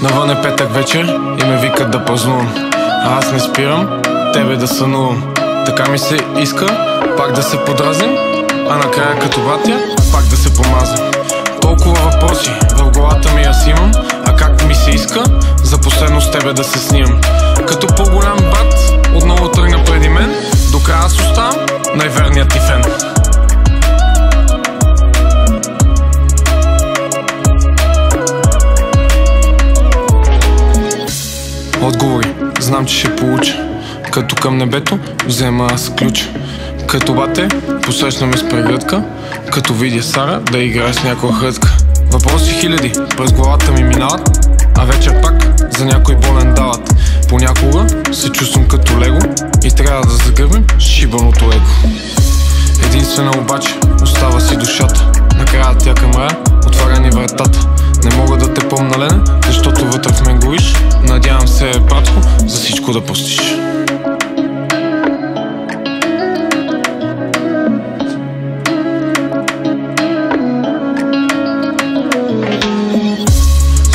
Навън е петък вечер и ме викат да празнувам, а аз не спирам тебе да сънувам. Така ми се иска пак да се подразним, а накрая като братя пак да се помазим. Толкова въпроси в главата ми аз имам, а как ми се иска за последно с тебе да се снимам. Като по-голям брат отново тръгна преди мен, до края аз оставам най-верният ти фен. Отговори, знам, че ще получа. Като към небето взема аз ключ. Като бате посрещна ме с прегръдка, като видя Сара да играе с някоя хрътка. Въпроси хиляди през главата ми минават, а вечер пак за някой болен дават. Понякога се чувствам като лего и трябва да загърбим шибаното его. Единствена обаче остава си душата, накрая тя към рая отваря ни вратата. Не мога да те помня, Лене, защото вътре в мен гориш. Надявам се, братко, за всичко да простиш.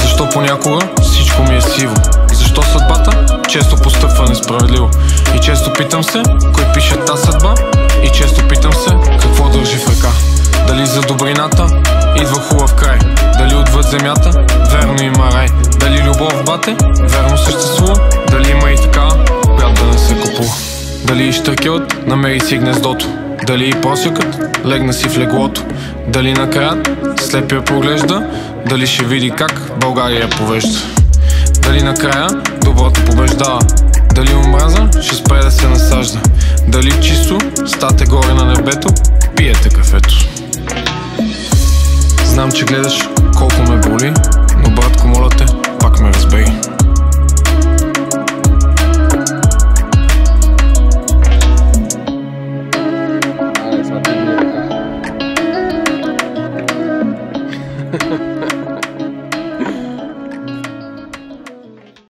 Защо понякога всичко ми е сиво? Защо съдбата често постъпва несправедливо? И често питам се, кой пише та съдба? И често питам се, какво държи в ръка? Дали за добрината идва хубав край? Дали отвъд земята верно има рай? Дали любов, бате, верно съществува? Дали има и така, която да не се купува? Дали и щъркелът намери си гнездото? Дали и просекът легна си в леглото? Дали накрая слепия проглежда? Дали ще види как България повежда? Дали накрая доброто побеждава? Дали омраза ще спре да се насажда? Дали чисто стате горе на небето пиете кафето? Знам, че гледаш колко ме боли, но братко, моля те, пак ме разбери.